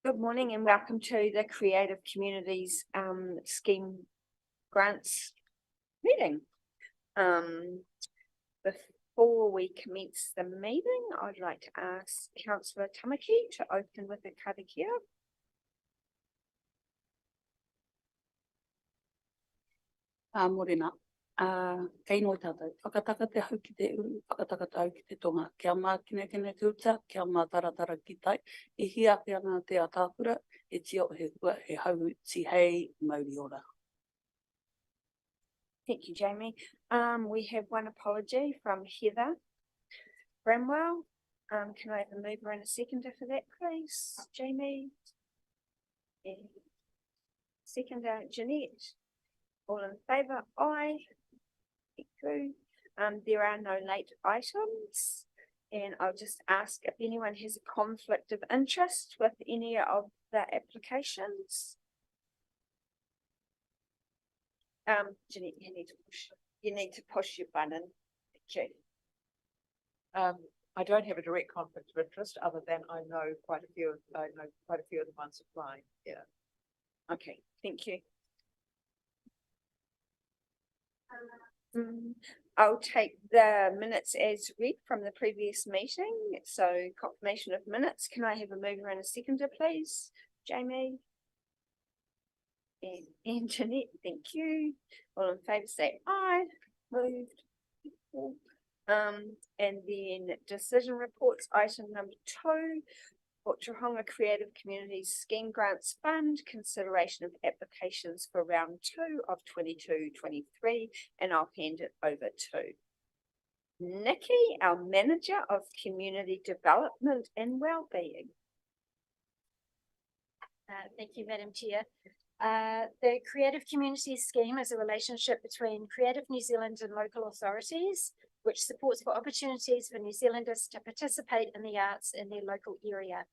Good morning and welcome to the Creative Communities Scheme Grants meeting. Before we commence the meeting, I'd like to ask Councillor Tamaki to open with a karakia. Morena, kei noi tātou, whakataka te hau ki te uru, whakataka te hau ki te tonga, kia mā kine te uta, kia mā taratara ki tai, e hi ake ana te atāpura, e tio he hua, he hau ti hei mauri ora. Thank you, Jamie. We have one apology from Heather Bramwell. Can I have a mover and a seconder for that, please, Jamie? And seconder, Jeanette. All in favour? Aye. Thank you. There are no late items, and I'll just ask if anyone has a conflict of interest with any of the applications. Jeanette, you need to push your button. Thank you. I don't have a direct conflict of interest, other than I know quite a few of the ones applying. Yeah. Okay, thank you. I'll take the minutes as read from the previous meeting. So confirmation of minutes. Can I have a mover and a seconder, please? Jamie. And Jeanette, thank you. All in favour say aye. Moved. And then decision reports, item number 2. Ōtorohanga Creative Communities Scheme Grants Fund, consideration of applications for round 2 of 22-23, and I'll hand it over to Nikki, our Manager of Community Development and Wellbeing. Thank you, Madam Chair. The Creative Communities Scheme is a relationship between Creative New Zealand and local authorities, which supports for opportunities for New Zealanders to participate in the arts in their local area.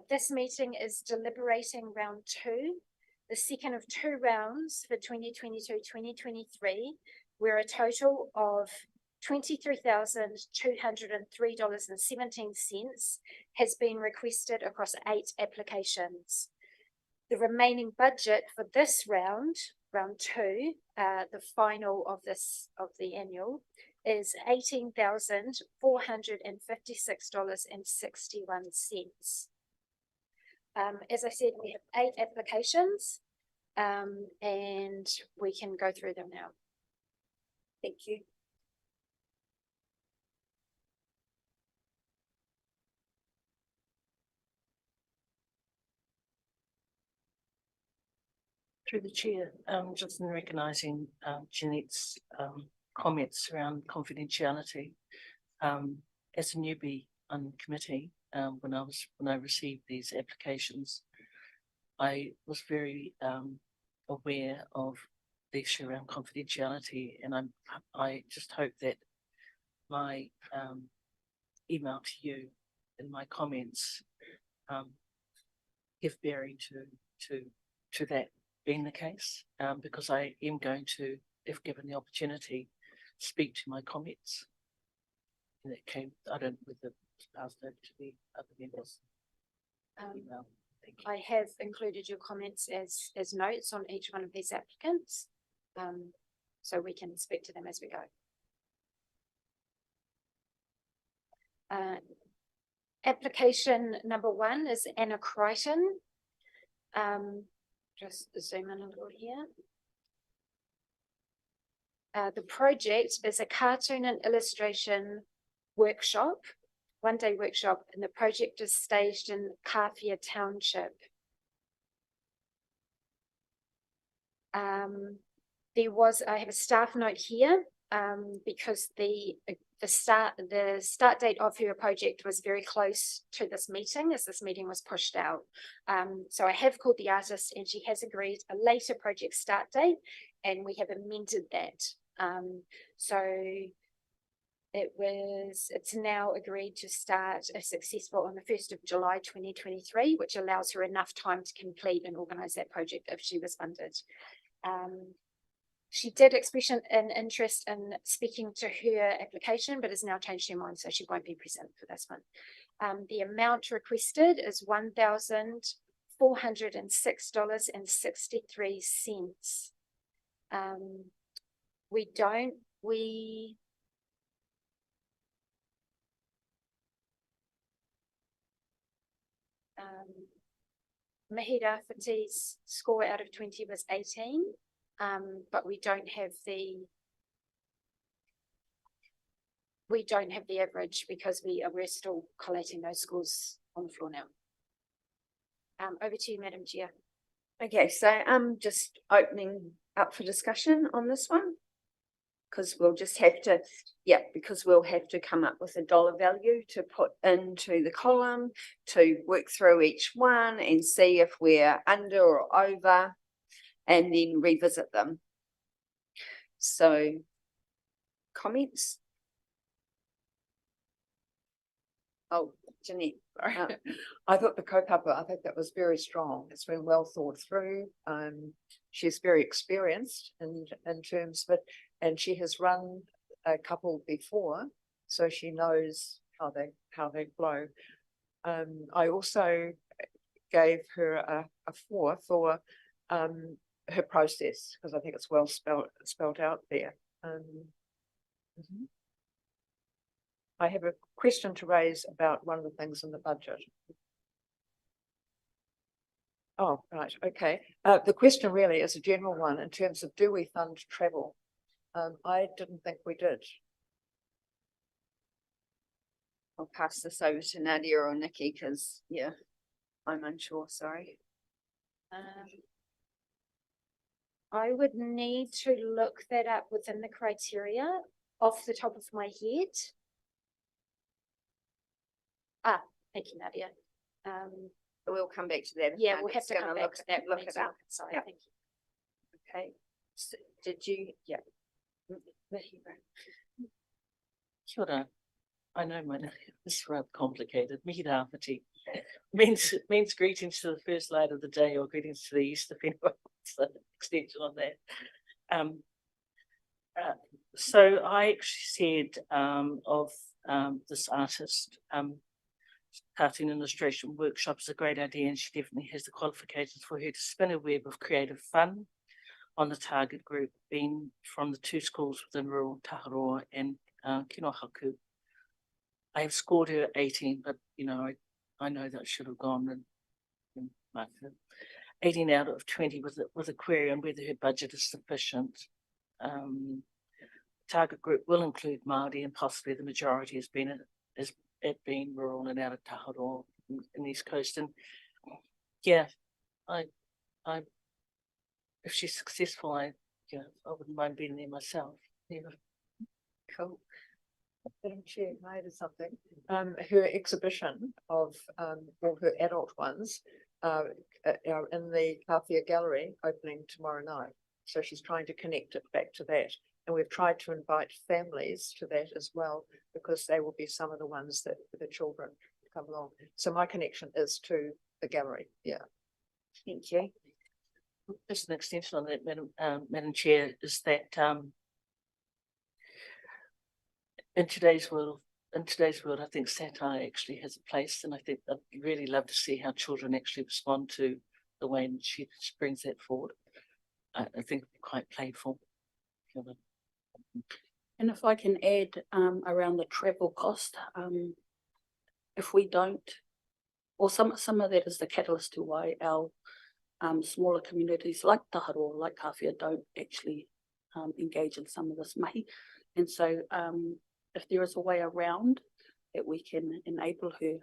This meeting is deliberating round 2, the second of 2 rounds for 2022-2023, where a total of $23,203.17 has been requested across 8 applications. The remaining budget for this round 2, the final of the annual, is $18,456.61. As I said, we have 8 applications, and we can go through them now. Thank you. Through the chair, just in recognising Jeanette's comments around confidentiality, as a newbie on the committee, when I received these applications, I was very aware of the issue around confidentiality, and I just hope that my email to you and my comments give bearing to that being the case, because I am going to, if given the opportunity, speak to my comments. And it came, I don't know whether it's passed over to the other members. Email. Thank you. I have included your comments as notes on each one of these applicants, so we can speak to them as we go. Application number 1 is Anna Crichton. Just zoom in a little here. The project is a cartoon and illustration workshop, 1-day workshop, and the project is staged in Kawhia Township. I have a staff note here, because the start date of her project was very close to this meeting, as this meeting was pushed out. So I have called the artist, and she has agreed a later project start date, and we have amended that. So it's now agreed to start if successful on the 1st of July 2023, which allows her enough time to complete and organise that project if she was funded. She did express an interest in speaking to her application, but has now changed her mind, so she won't be present for this one. The amount requested is $1,406.63. Mahira Fati's score out of 20 was 18, but we don't have the average because we're still collating those scores on the floor now. Over to you, Madam Chair. Okay, so I'm just opening up for discussion on this one. Because we'll just have to, because we'll have to come up with a dollar value to put into the column to work through each one and see if we're under or over and then revisit them. So, comments? Oh, Jeanette. Sorry. I thought the kaupapa, I think that was very strong. It's been well thought through. She's very experienced in terms of it, and she has run a couple before, so she knows how they flow. I also gave her a 4 for her process because I think it's well spelled out there. I have a question to raise about one of the things in the budget. Oh, right, okay. The question really is a general one in terms of, do we fund travel? I didn't think we did. I'll pass this over to Nadia or Nikki because, I'm unsure, sorry. I would need to look that up within the criteria off the top of my head. Thank you, Nadia. We'll come back to that. Yeah, we'll have to Gonna come back to that. Look it up. Sorry, Yeah. thank you. Okay. So, did you? Yeah. Kia ora. I know my name is rather complicated. Mahira Fati means greetings to the first light of the day or greetings to the east, if anyone wants an extension on that. So I actually said of this artist, cartoon illustration workshop is a great idea, and she definitely has the qualifications for her to spin a web of creative fun on the target group, being from the 2 schools within rural Taharoa and Kinohaku. I have scored her 18, but I know that should have gone and like 18 out of 20 with a query on whether her budget is sufficient. Target group will include Māori, and possibly the majority has been rural and out of Taharoa in the East Coast. And I if she's successful, I wouldn't mind being there myself. Cool. Madam Chair, can I add something? Her exhibition of all her adult ones are in the Kawhia Gallery opening tomorrow night. So she's trying to connect it back to that. And we've tried to invite families to that as well, because they will be some of the ones that the children come along. So my connection is to the gallery. Yeah. Thank you. Just an extension on that, Madam Chair, is that in today's world, I think satire actually has a place, and I think I'd really love to see how children actually respond to the way in which she brings that forward. I think it'd be quite playful. And if I can add around the travel cost, if we don't, or some of that is the catalyst to why our smaller communities like Taharoa, like Kawhia, don't actually engage in some of this mahi. And so if there is a way around that we can enable her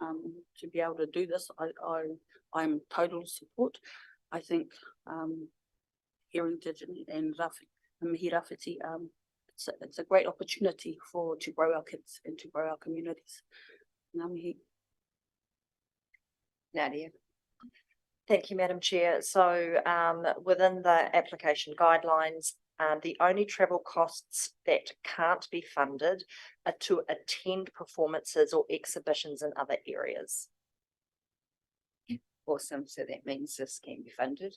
to be able to do this, I'm total support. I think Heritage and Mahira Fati, it's a great opportunity to grow our kids and to grow our communities. Nadia. Thank you, Madam Chair. So within the application guidelines, the only travel costs that can't be funded are to attend performances or exhibitions in other areas. Awesome. So that means this can be funded.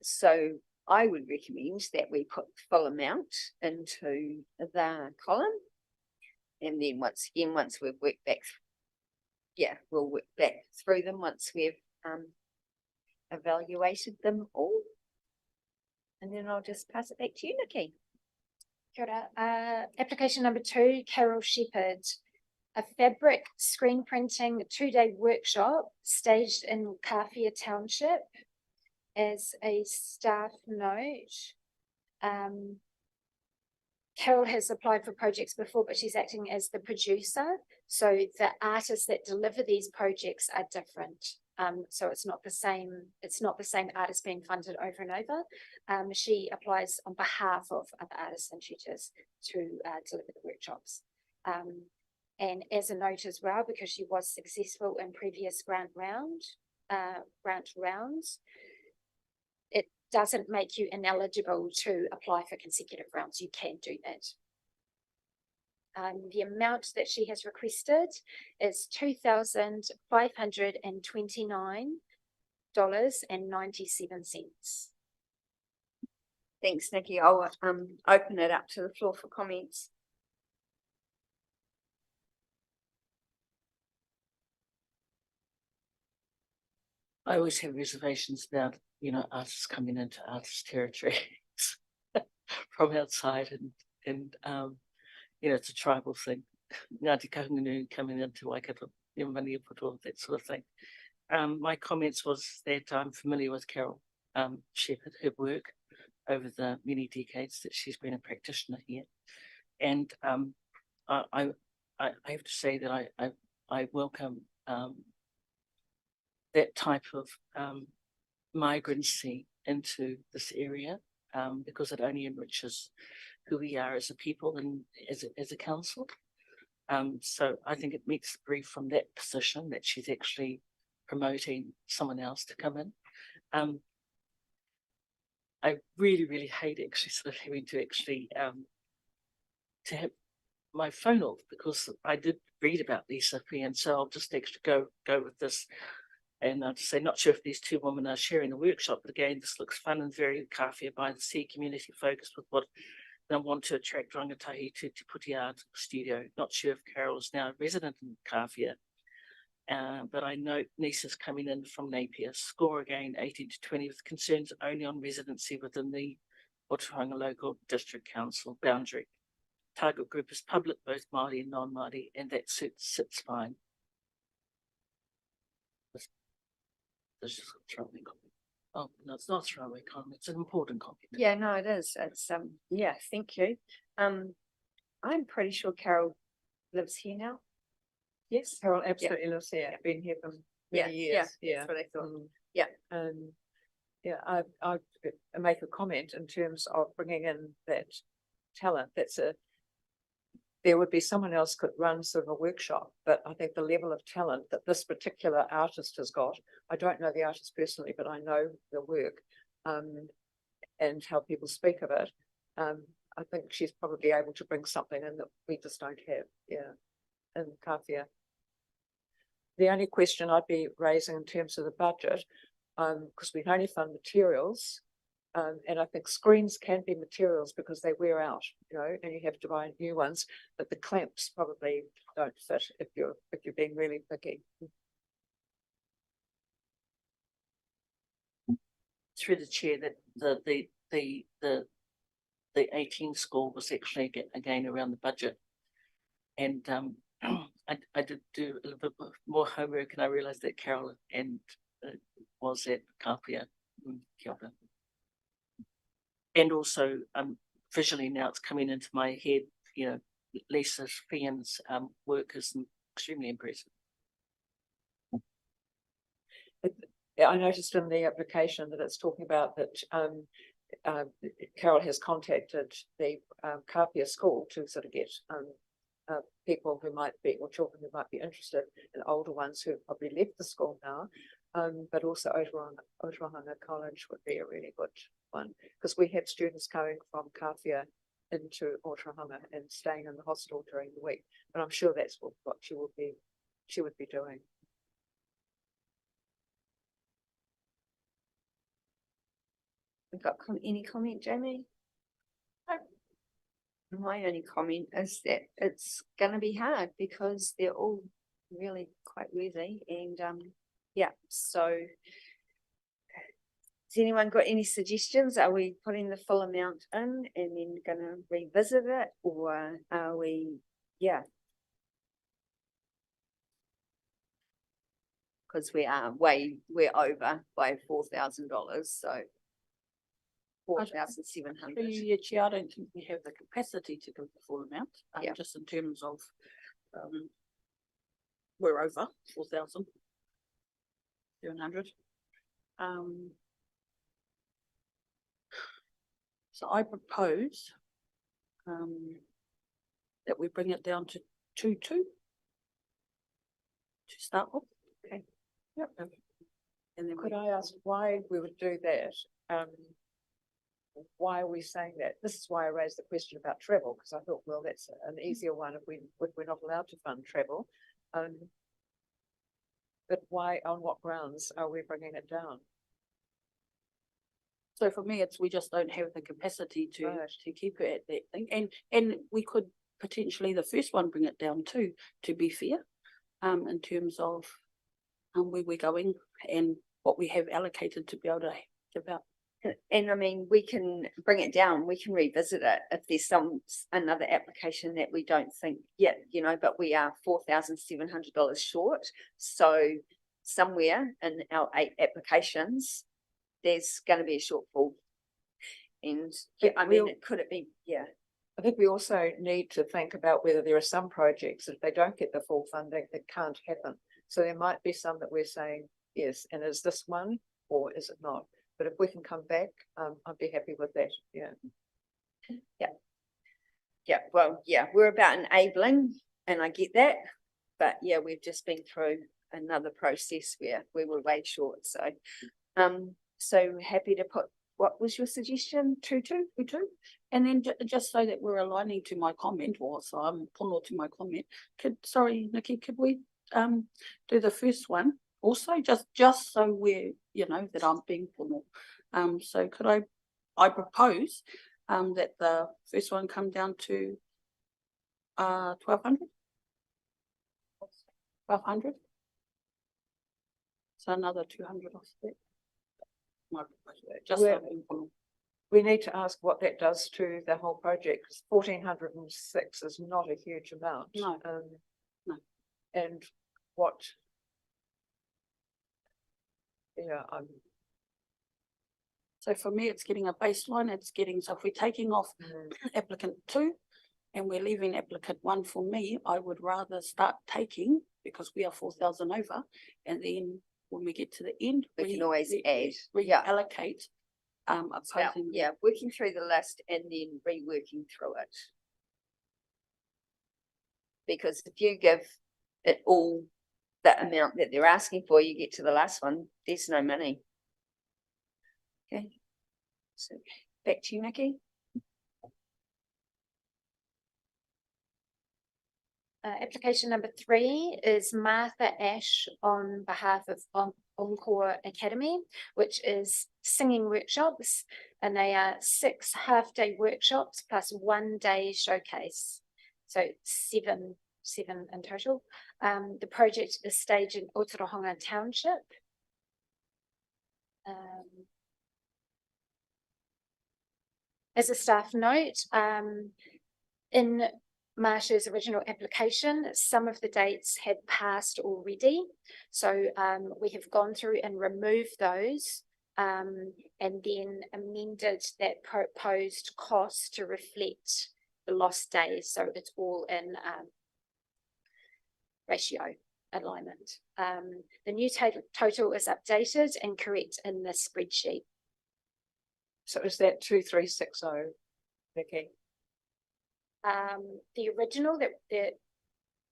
So I would recommend that we put the full amount into the column. And then once we've worked back yeah, we'll work back through them once we've evaluated them all. And then I'll just pass it back to you, Nikki. Kia ora. Application number 2, Carol Shepherd. A fabric screen printing 2-day workshop staged in Kawhia Township. As a staff note, Carol has applied for projects before, but she's acting as the producer. So the artists that deliver these projects are different. So it's not the same artist being funded over and over. She applies on behalf of other artists and tutors to deliver the workshops. And as a note as well, because she was successful in previous grant rounds, it doesn't make you ineligible to apply for consecutive rounds. You can do that. The amount that she has requested is $2,529.97. Thanks, Nikki. I'll open it up to the floor for comments. I always have reservations about, artists coming into artist territory from outside and it's a tribal thing. Ngāti Kahungunu coming into Waikato, Maniapoto, that sort of thing. My comments was that I'm familiar with Carol Shepherd, her work over the many decades that she's been a practitioner here. And I have to say that I welcome that type of migrancy into this area because it only enriches who we are as a people and as a council. So I think it meets the brief from that position that she's actually promoting someone else to come in. I really, really hate actually sort of having to actually to have my phone off because I did read about Lisa P, and so I'll just actually go with this. And I'll just say, not sure if these two women are sharing a workshop, but again, this looks fun and very Kawhia by the Sea community focused with what they want to attract rangatahi to Puti Art Studio. Not sure if Carol is now a resident in Kawhia, but I know Nisa's coming in from Napier. Score again 18 to 20 with concerns only on residency within the Ōtorohanga Local District Council boundary. Target group is public, both Māori and non-Māori, and that sits fine. This is a throwaway comment. Oh, no, it's not a throwaway comment. It's an important comment. Yeah, no, it is. It's yeah, thank you. I'm pretty sure Carol lives here now. Yes. Carol absolutely lives here. I've been here for many years. Yeah, that's what I thought. Yeah. Yeah, I make a comment in terms of bringing in that talent. There would be someone else could run sort of a workshop, but I think the level of talent that this particular artist has got, I don't know the artist personally, but I know the work and how people speak of it. I think she's probably able to bring something in that we just don't have, in Kawhia. The only question I'd be raising in terms of the budget, because we can only fund materials, and I think screens can be materials because they wear out, and you have to buy new ones, but the clamps probably don't fit if you're being really picky. Through the chair, that the 18 score was actually again around the budget, and I did do a little bit more homework, and I realised that Carol and was at Kawhia. Kia ora. And also, visually now it's coming into my head, Lisa Fian's work is extremely impressive. I noticed in the application that it's talking about that Carol has contacted the Kawhia school to sort of get people who might be, or children who might be interested, and older ones who have probably left the school now, but also Ōtorohanga College would be a really good one, because we have students coming from Kawhia into Ōtorohanga and staying in the hostel during the week, but I'm sure that's what she would be doing. We've got any comment, Jamie? My only comment is that it's going to be hard because they're all really quite worthy and, yeah, so. Has anyone got any suggestions? Are we putting the full amount in and then gonna revisit it, or are we, yeah? Cause we're over by $4,000, so. $4,700. Through your chair, I don't think we have the capacity to give the full amount, Yeah. just in terms of, we're over 4,700. So I propose, that we bring it down to 2,2 to start with. Okay. Yep. And then Could I ask why we would do that? Why are we saying that? This is why I raised the question about travel, because I thought, well, that's an easier one if we're not allowed to fund travel. But why, on what grounds are we bringing it down? So for me, it's we just don't have the capacity Right. to keep it at that thing, and we could potentially the first one bring it down too. To be fair, in terms of where we're going and what we have allocated to be able to give out. And I mean, we can bring it down, we can revisit it if there's another application that we don't think yet, but we are $4,700 short. So somewhere in our 8 applications, there's gonna be a shortfall. And yeah, I mean, could it be, yeah. I think we also need to think about whether there are some projects, if they don't get the full funding, it can't happen. So there might be some that we're saying, yes, and is this one or is it not? But if we can come back, I'd be happy with that, yeah. Yeah, well, yeah, we're about enabling and I get that. But yeah, we've just been through another process where we were way short. So happy to put, what was your suggestion? 2,2? And then just so that we're aligning to my comment, or so I'm pono to my comment. Sorry, Nikki, could we do the first one also, just so we're, that I'm being pono. So could I propose that the first one come down to 1,200? 1,200. So another 200 off that. My proposal, just so Well, I'm being pono. we need to ask what that does to the whole project, because 1,406 is not a huge amount. No. No. And what? Yeah, So for me, it's getting a baseline. So if we're taking off applicant 2 and we're leaving applicant 1 for me, I would rather start taking, because we are 4,000 over, and then when we get to the end, We can always add. reallocate. It's about, working through the list and then reworking through it. Because if you give it all the amount that they're asking for, you get to the last one, there's no money. Okay, so back to you, Nikki. Application number 3 is Martha Ash on behalf of Encore Academy, which is singing workshops, and they are 6 half-day workshops plus 1 day showcase. So 7 in total. The project is staged in Ōtorohanga Township. As a staff note, in Marsha's original application, some of the dates had passed already. So we have gone through and removed those and then amended that proposed cost to reflect the lost days. So it's all in ratio alignment. The new total is updated and correct in the spreadsheet. so is that 2,360, Nikki? The original that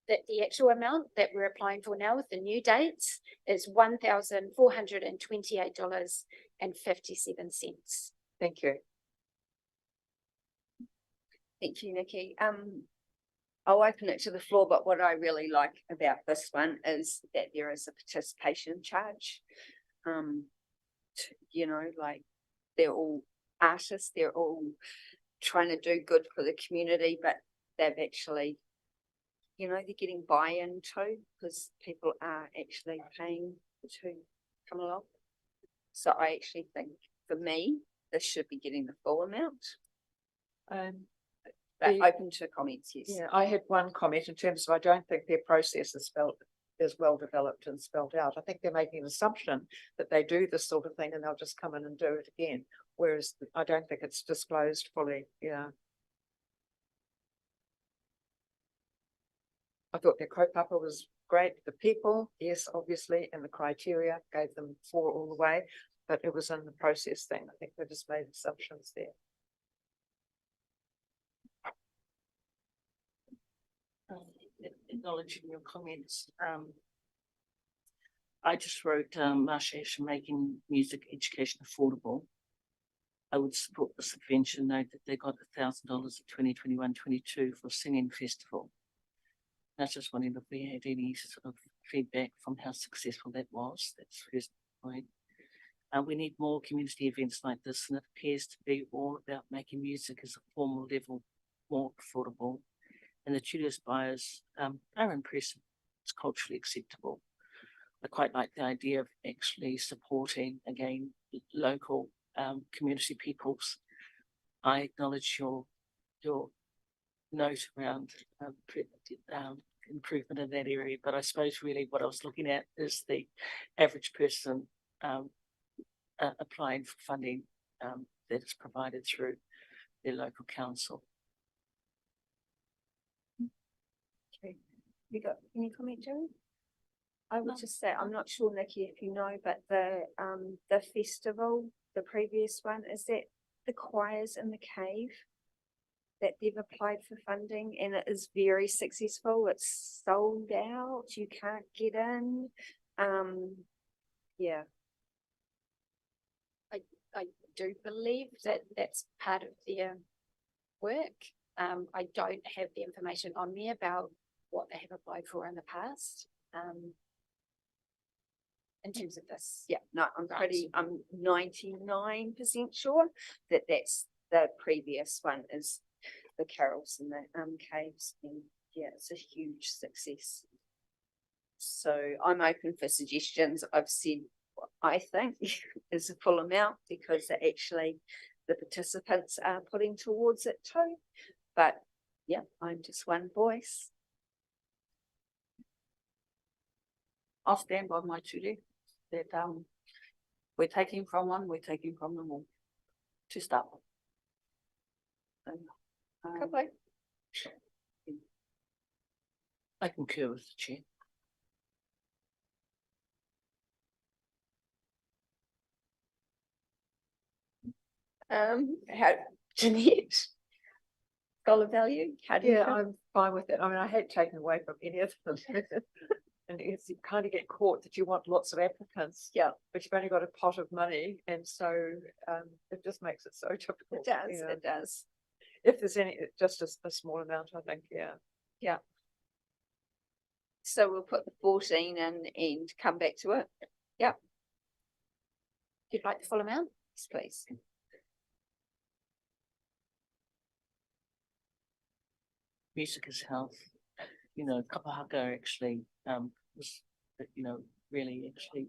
the actual amount that we're applying for now with the new dates is $1,428.57. Thank you. Thank you, Nikki. I'll open it to the floor, but what I really like about this one is that there is a participation charge. Like they're all artists, they're all trying to do good for the community, but they've actually you know, they're getting buy-in too, because people are actually paying to come along. So I actually think, for me, this should be getting the full amount, but The- open to comments, yes. Yeah, I had one comment in terms of, I don't think their process is well developed and spelled out. I think they're making an assumption that they do this sort of thing and they'll just come in and do it again. Whereas I don't think it's disclosed fully, yeah. I thought their kaupapa was great. The people, yes, obviously, and the criteria gave them 4 all the way, but it was in the process thing. I think they just made assumptions there. Acknowledging your comments, I just wrote, Marcia making music education affordable. I would support the subvention, note that they got $1,000 in 2021-22 for singing festival. I was just wondering if we had any sort of feedback from how successful that was. That's the first point. We need more community events like this, and it appears to be all about making music as a formal level more affordable. And the Julius buyers are impressive. It's culturally acceptable. I quite like the idea of actually supporting, again, local community peoples. I acknowledge your note around improvement in that area, but I suppose really what I was looking at is the average person applying for funding that is provided through their local council. Okay. You got any comment, Joey? I would just say, I'm not sure, Nikki, if you know, but the festival, the previous one, is that the choirs in the cave that they've applied for funding, and it is very successful. It's sold out. You can't get in. Yeah. I do believe that that's part of their work. I don't have the information on me about what they have applied for in the past. In terms of this. Yeah, no, Right. I'm 99% sure that that's the previous one is the carols in the caves, and yeah, it's a huge success. So I'm open for suggestions. I've said what I think is a full amount, because actually the participants are putting towards it too. But yeah, I'm just one voice. I'll stand by my duty that we're taking from one, we're taking from them all to start with. So, Okay. I concur with the chair. How, Jeanette? Dollar value? How do you Yeah, feel? I'm fine with it. I mean, I hate taking away from any of them. And it's, you kind of get caught that you want lots of applicants. Yeah. But you've only got a pot of money, and so it just makes it so difficult. It does, Yeah. it does. If there's any, just a small amount, I think, yeah. So we'll put the 14 in and come back to it. Yep. You'd like the full amount? Yes, please. Music is health. You know, Kapahaka actually was, you know, really actually,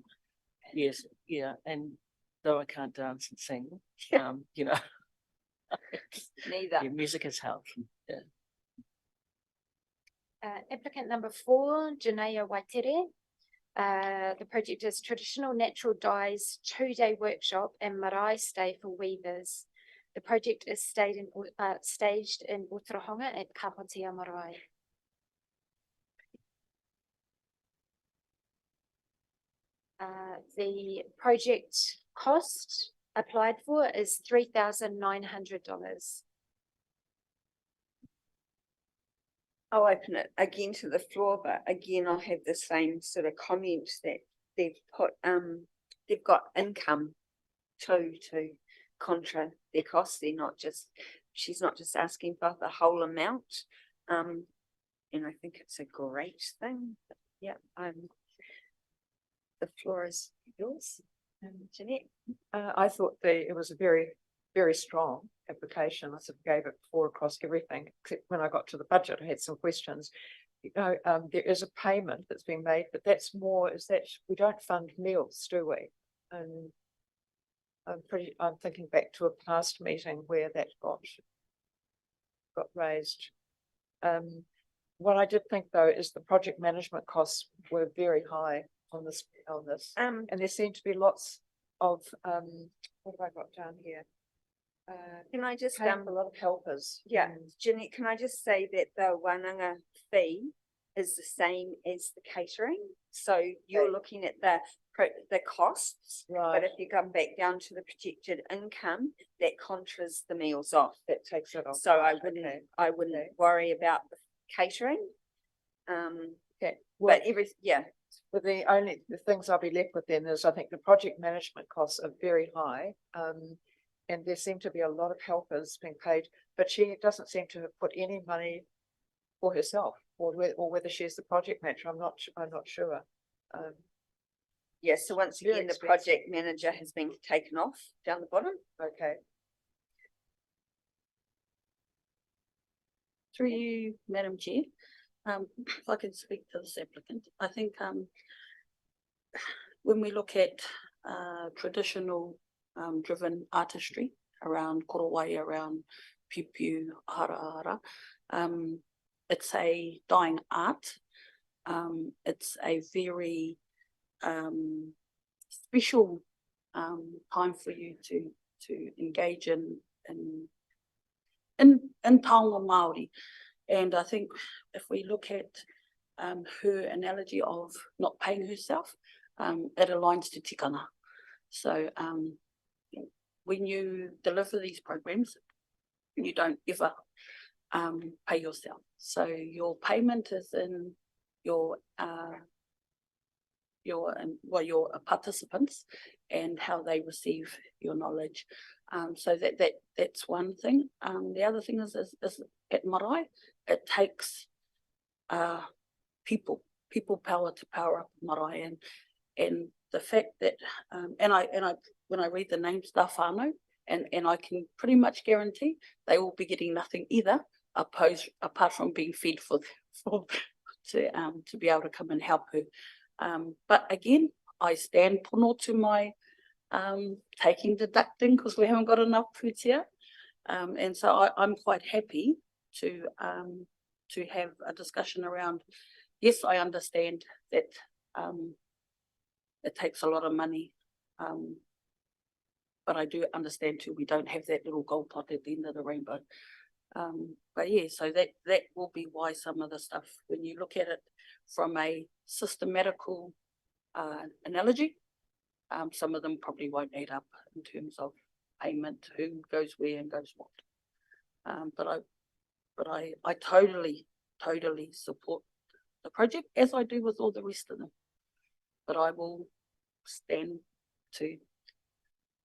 yes, yeah. And though I can't dance and sing, you know, Neither. yeah, music is health. Yeah. Applicant number 4, Janaya Waitere. The project is traditional natural dyes 2-day workshop and marae stay for weavers. The project is staged in Ōtorohanga at Kapotia Marae. The project cost applied for is $3,900. I'll open it again to the floor, but again, I'll have the same sort of comment that they've put, they've got income to contra their costs. They're not just, she's not just asking for the whole amount. And I think it's a great thing. But yeah, the floor is yours, Jeanette. I thought it was a very, very strong application. I sort of gave it 4 across everything, except when I got to the budget, I had some questions. there is a payment that's been made, but that's more, is that we don't fund meals, do we? And I'm thinking back to a past meeting where that got raised. What I did think though is the project management costs were very high on this, and there seemed to be lots of, what have I got down here? Can I just, Paying for a lot of helpers. yeah, Jeanette, can I just say that the wānanga fee is the same as the catering? So you're Okay. looking at the costs, but Right, if you come back down to the projected income, that contras the meals off. that takes it off. So right, okay. I wouldn't Okay. worry about the catering. Okay, well, But yeah, but the things I'll be left with then is I think the project management costs are very high. And there seem to be a lot of helpers being paid, but she doesn't seem to have put any money for herself or whether she's the project manager. I'm not sure. yeah, so once Very again, the expensive. project manager has been taken off down the bottom. Okay, Through you, Madam Chair, if I can speak to this applicant, I think when we look at traditional driven artistry around korowai, around piu, hara, it's a dying art. It's a very special time for you to engage in taonga Māori. And I think if we look at her analogy of not paying herself, it aligns to tikanga. So when you deliver these programs, you don't ever pay yourself. So your payment is in your participants and how they receive your knowledge. So that's one thing. The other thing is at marae, it takes people power to power up marae, and the fact that and I when I read the names da whānau, and I can pretty much guarantee they will be getting nothing either, apart from being fed to be able to come and help her. But again, I stand pono to my taking deducting because we haven't got enough pūtea. And so I'm quite happy to have a discussion around, yes, I understand that it takes a lot of money, but I do understand too, we don't have that little gold pot at the end of the rainbow. But yeah, so that will be why some of the stuff, when you look at it from a systematical analogy, some of them probably won't add up in terms of payment, who goes where and goes what. But I totally support the project, as I do with all the rest of them. But I will stand to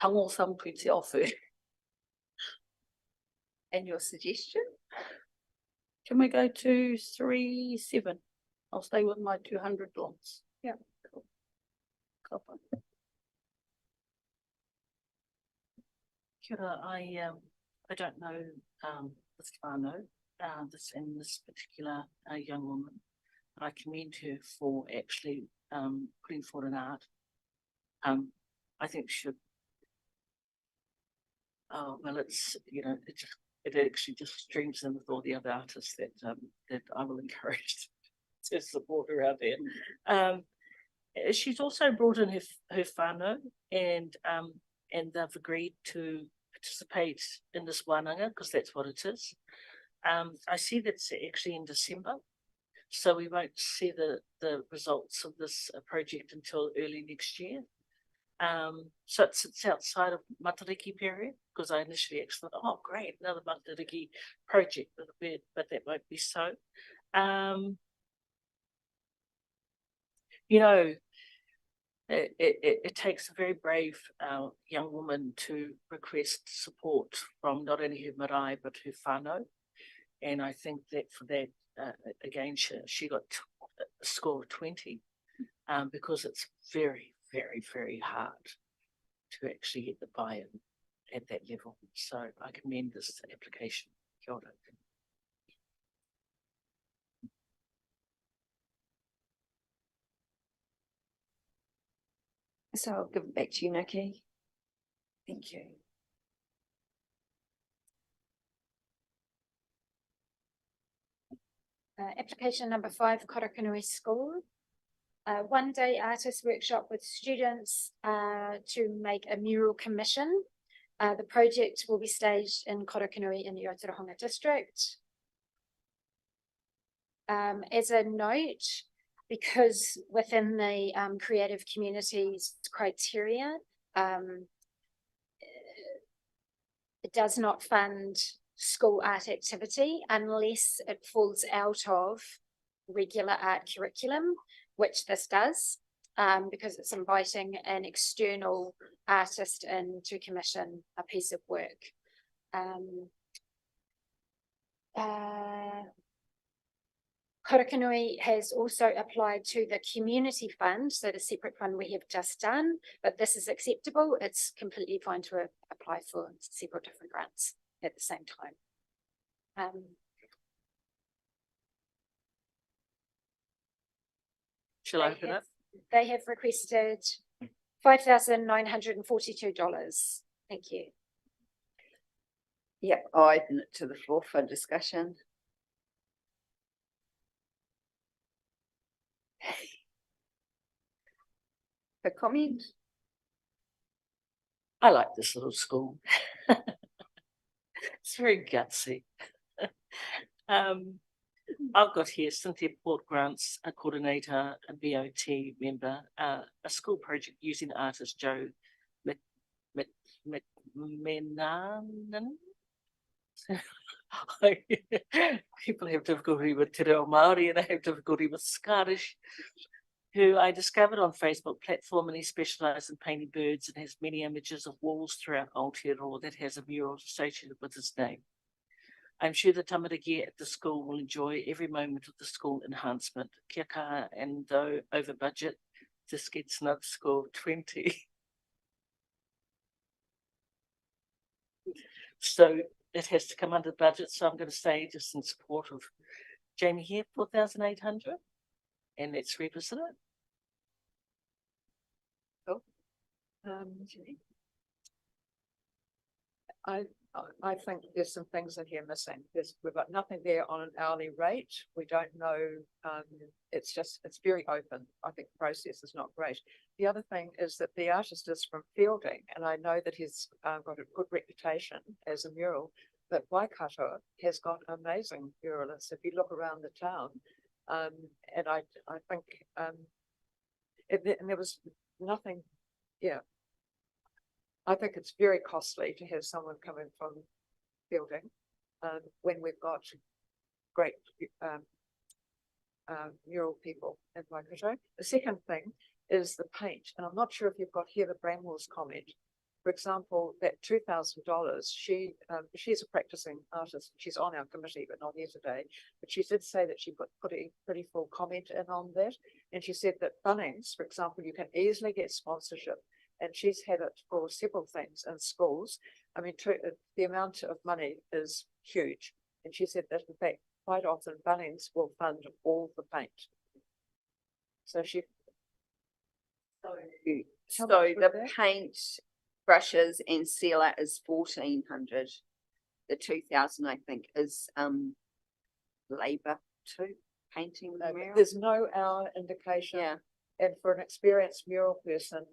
tango some pūtea offer. And your suggestion? Can we go to 3.7? I'll stay with my 200 lots. Yeah. Cool. Kia ora, I don't know this whānau, this particular young woman, but I commend her for actually putting forward an art. I think should. Oh well, it's it actually just streams in with all the other artists that I will encourage to support around there. She's also brought in her whānau, and they've agreed to participate in this wānanga because that's what it is. I see that's actually in December, so we won't see the results of this project until early next year. So it sits outside of Matariki period, because I initially actually thought, oh great, another Matariki project, but that won't be so. It takes a very brave young woman to request support from not only her marae but her whānau, and I think that for that again she got a score of 20, because it's very, very, very hard to actually get the buy-in at that level. So I commend this application. Kia ora. So I'll give it back to you, Nikki. Thank you. Application number 5, Korokanui School. One-day artist workshop with students to make a mural commission. The project will be staged in Korokanui in the Ōtorohanga district. As a note, because within the creative communities criteria, it does not fund school art activity unless it falls out of regular art curriculum, which this does, because it's inviting an external artist in to commission a piece of work. Korokanui has also applied to the community fund, so the separate fund we have just done, but this is acceptable. It's completely fine to apply for several different grants at the same time. Shall I open it? They have requested $5,942. Thank you. Yep, I'll open it to the floor for discussion. For comment? I like this little school. It's very gutsy. I've got here Cynthia Port Grants, a coordinator, a BOT member, a school project using artist Joe McMenanan. People have difficulty with Te Reo Māori and I have difficulty with Scottish, who I discovered on Facebook platform, and he specialises in painting birds and has many images of walls throughout Aotearoa that has a mural associated with his name. I'm sure the tamariki at the school will enjoy every moment of the school enhancement. Kia kaha, and though over budget, this gets another score of 20. So it has to come under budget. So I'm going to say, just in support of Jamie here, 4,800, and let's revisit it. I think there's some things in here missing. We've got nothing there on an hourly rate. We don't know. It's very open. I think the process is not great. The other thing is that the artist is from Fielding, and I know that he's got a good reputation as a mural, but Waikato has got amazing muralists if you look around the town. And I think, and there was nothing, yeah. I think it's very costly to have someone coming from Fielding when we've got great mural people in Waikato. The second thing is the paint, and I'm not sure if you've got here the Bramwell's comment. For example, that $2,000, she's a practicing artist. She's on our committee, but not here today. But she did say that she put a pretty full comment in on that. And she said that Bunnings, for example, you can easily get sponsorship. And she's had it for several things in schools. I mean, the amount of money is huge. And she said that, in fact, quite often Bunnings will fund all the paint. So she... So the paint, brushes and sealer is 1,400. The 2,000, I think, is labour too, painting the mural. There's no hour indication. Yeah. And for an experienced mural person,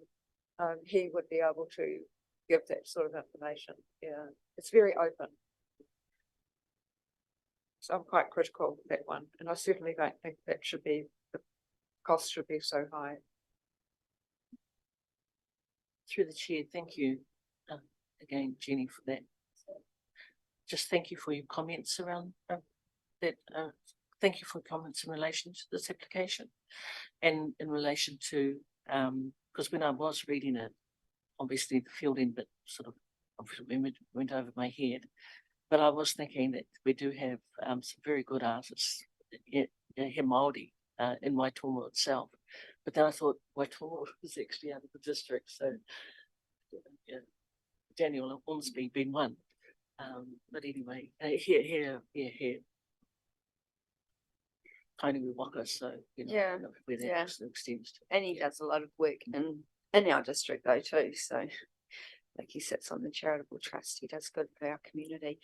he would be able to give that sort of information. Yeah, it's very open. So I'm quite critical of that one, and I certainly don't think that should be, the cost should be so high. Through the chair, thank you again, Jenny, for that. Just thank you for your comments around that. Thank you for comments in relation to this application, and in relation to because when I was reading it, obviously the Fielding bit sort of went over my head, but I was thinking that we do have some very good artists here Māori in Waitomo itself. But then I thought Waitomo was actually out of the district, so yeah, Daniel Ormsby being one. But anyway, here. Kainui Waka, so you know, Yeah, where that yeah. extends to. And he does a lot of work in in our district though too, so. Like he sits on the charitable trust, he does good for our community.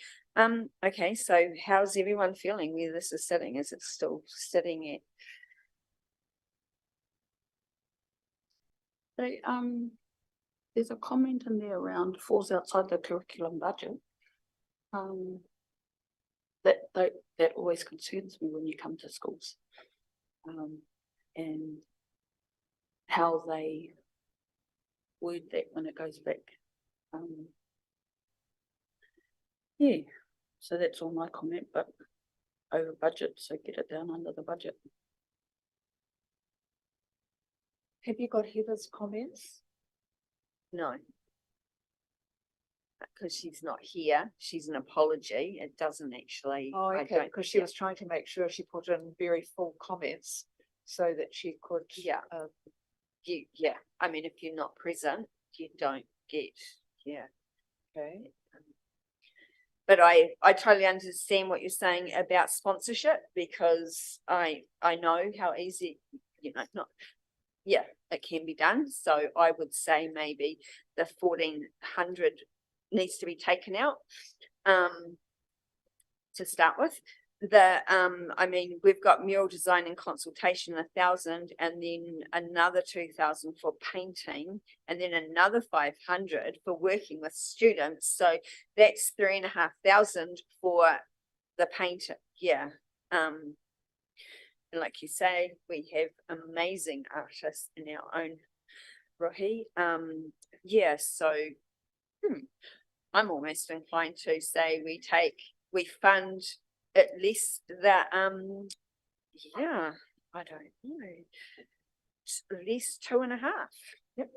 Okay, so how's everyone feeling where this is sitting? Is it still sitting at? There's a comment in there around falls outside the curriculum budget. That always concerns me when you come to schools. And how they word that when it goes back. Yeah, so that's all my comment, but over budget, so get it down under the budget. Have you got Heather's comments? No. Because she's not here, she's an apology, it doesn't actually. Oh, I okay, don't- because she yeah. was trying to make sure she put in very full comments so that she could. Yeah. Yeah, I mean, if you're not present, you don't get, yeah. Okay. But I totally understand what you're saying about sponsorship because I know how easy, not, yeah, it can be done. So I would say maybe the 1,400 needs to be taken out, to start with. I mean, we've got mural design and consultation 1,000, and then another 2,000 for painting, and then another 500 for working with students. So that's 3,500 for the painter. Yeah. And like you say, we have amazing artists in our own rohi. Yeah. So I'm almost inclined to say we fund at least the yeah, I don't know, at least 2.5. Yep.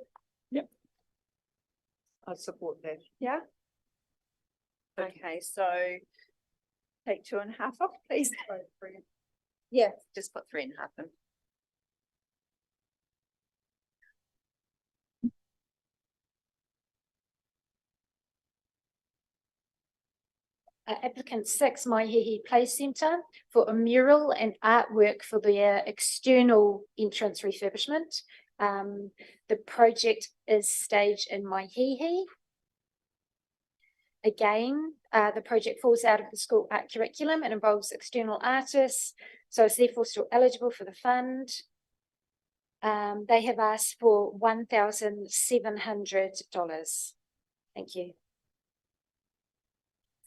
I support that. Yeah. Okay, so take 2.5 off, please. Yeah, just put 3.5 in. Applicant 6, Maihihi Play Centre, for a mural and artwork for their external entrance refurbishment. The project is staged in Maihihi. Again, the project falls out of the school art curriculum and involves external artists, so it's therefore still eligible for the fund. They have asked for $1,700. Thank you.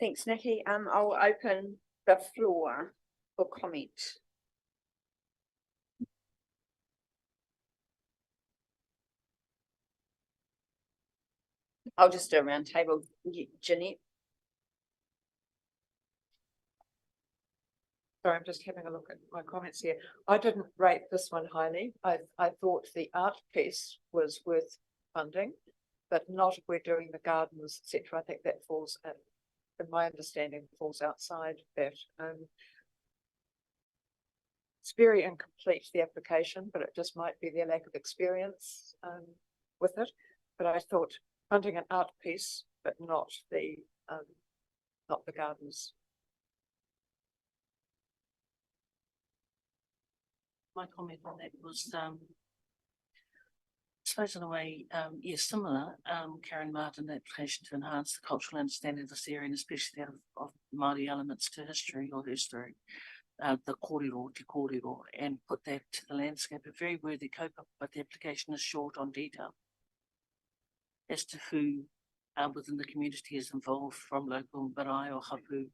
Thanks, Nikki. I'll open the floor for comment. I'll just do a round table. Jeanette. Sorry, I'm just having a look at my comments here. I didn't rate this one highly. I thought the art piece was worth funding, but not if we're doing the gardens, etc. I think that falls in my understanding, falls outside that. It's very incomplete, the application, but it just might be their lack of experience with it. But I thought funding an art piece, but not the gardens. My comment on that was, I suppose in a way, yes, similar, Karen Martin, application to enhance the cultural understanding of this area, and especially that of Māori elements to history or history, the kōrero, te kōrero, and put that to the landscape, a very worthy kaupapa, but the application is short on detail as to who within the community is involved, from local marae or hapu,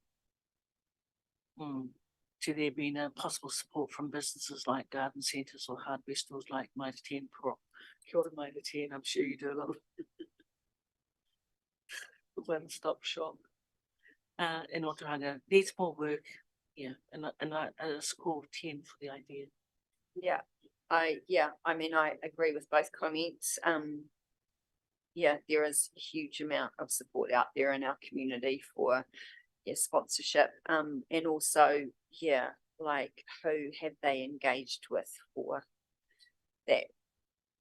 to there being a possible support from businesses like garden centres or hardware stores like Mitre 10 Pro. Kia ora Mitre 10, I'm sure you do a lot of one-stop shop. In Ōtorohanga, needs more work, yeah, and a score of 10 for the idea. Yeah, I mean, I agree with both comments. Yeah, there is a huge amount of support out there in our community for sponsorship. And also, like who have they engaged with for that?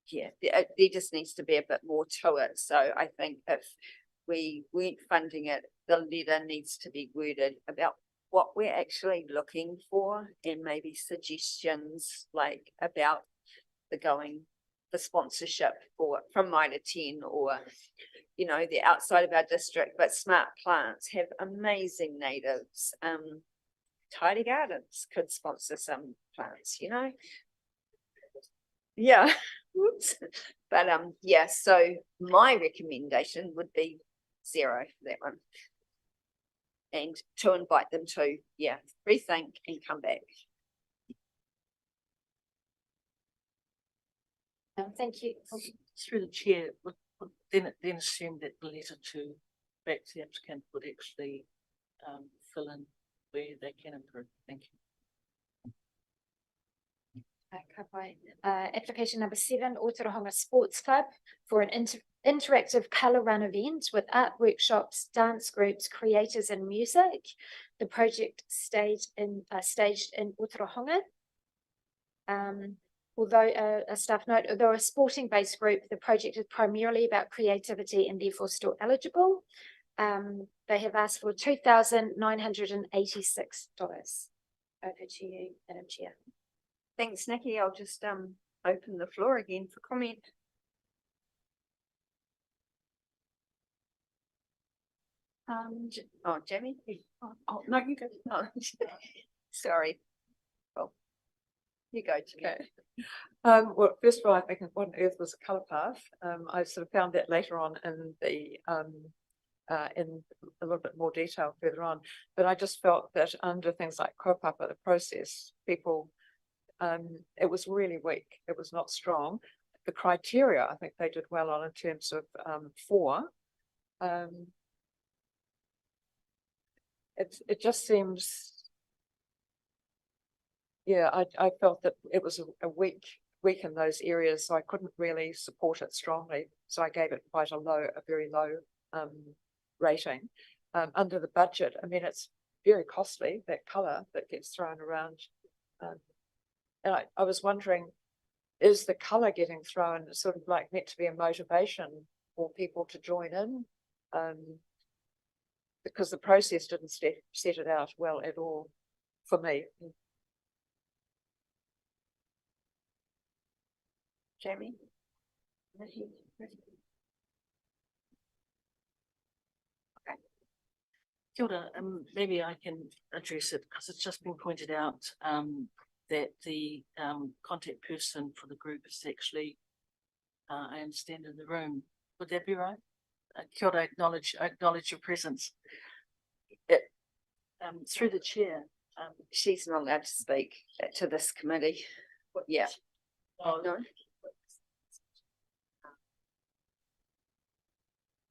Yeah, there just needs to be a bit more to it. So I think if we weren't funding it, the letter needs to be worded about what we're actually looking for, and maybe suggestions like about the going for sponsorship from Mitre 10 or, you know, they're outside of our district, but Smart Plants have amazing natives. Tidy Gardens could sponsor some plants, you know? Yeah. Whoops. But yeah, so my recommendation would be 0 for that one. And to invite them to, yeah, rethink and come back. Thank you. Through the chair, then assume that the letter back to the applicant would actually fill in where they can improve. Thank you. Application number 7, Ōtorohanga Sports Club for an interactive colour run event with art workshops, dance groups, creators and music. The project staged in Ōtorohanga. Although a staff note, although a sporting based group, the project is primarily about creativity and therefore still eligible. They have asked for $2,986. Over to you, Madam Chair. Thanks, Nikki. I'll just open the floor again for comment. Oh, Jamie? Oh, no, you go. Oh, sorry. Well, you go to Okay. Well, first of all, I think what on earth was a colour path? I sort of found that later on in the in a little bit more detail further on, but I just felt that under things like kaupapa, the process, people, it was really weak. It was not strong. The criteria, I think they did well on in terms of 4. It just seems, yeah, I felt that it was a weak in those areas, so I couldn't really support it strongly. So I gave it quite a very low rating. Under the budget, I mean, it's very costly, that colour that gets thrown around. And I was wondering, is the colour getting thrown sort of like meant to be a motivation for people to join in? Because the process didn't set it out well at all for me. Jamie. Kia ora, maybe I can address it because it's just been pointed out that the contact person for the group is actually, I understand, in the room. Would that be right? Kia ora, I acknowledge your presence. Through the chair. She's not allowed to speak to this committee. Yeah. Oh, No.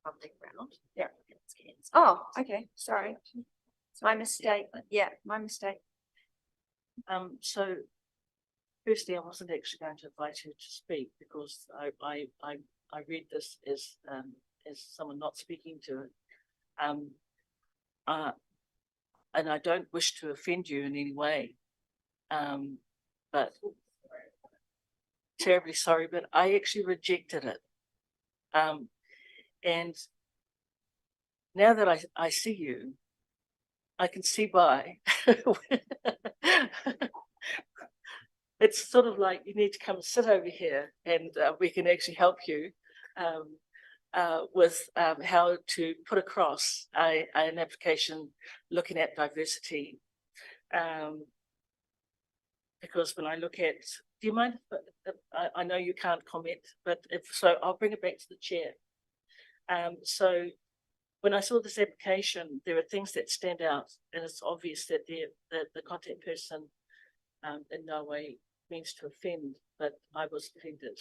Public round. Yeah. Oh, okay. Sorry. My mistake. Yeah, my mistake. So firstly, I wasn't actually going to invite her to speak because I read this as someone not speaking to it. And I don't wish to offend you in any way. But terribly sorry, but I actually rejected it. And now that I see you, I can see why. It's sort of like you need to come and sit over here and we can actually help you with how to put across an application looking at diversity. Because when I look at, do you mind? I know you can't comment, but if so, I'll bring it back to the chair. So when I saw this application, there are things that stand out, and it's obvious that the contact person in no way means to offend, but I was offended.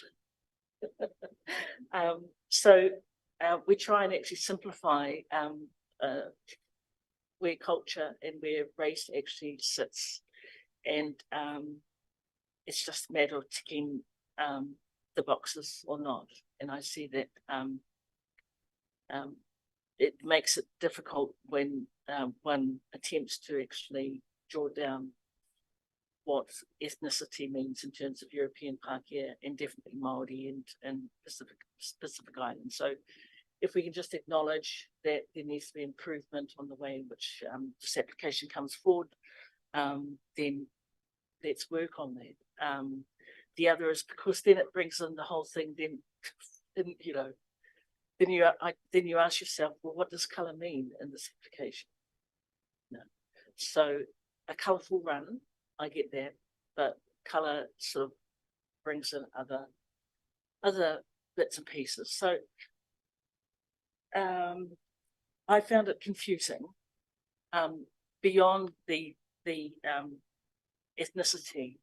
So we try and actually simplify where culture and where race actually sits, and it's just a matter of ticking the boxes or not. And I see that it makes it difficult when one attempts to actually draw down what ethnicity means in terms of European Pākehā and definitely Māori and Pacific Islands. So if we can just acknowledge that there needs to be improvement on the way in which this application comes forward, then let's work on that. the other is because then it brings in the whole thing, then you know, then you ask yourself, well, what does colour mean in this application? No. So a colourful run, I get that, but colour sort of brings in other bits and pieces. So I found it confusing. Beyond the ethnicity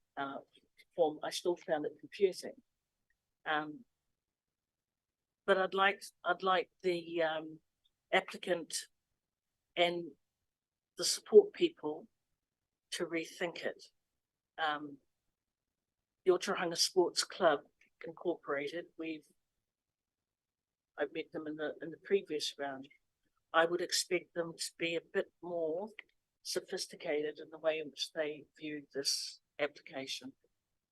form, I still found it confusing. But I'd like the applicant and the support people to rethink it. The Ōtorohanga Sports Club Incorporated, I've met them in the previous round. I would expect them to be a bit more sophisticated in the way in which they view this application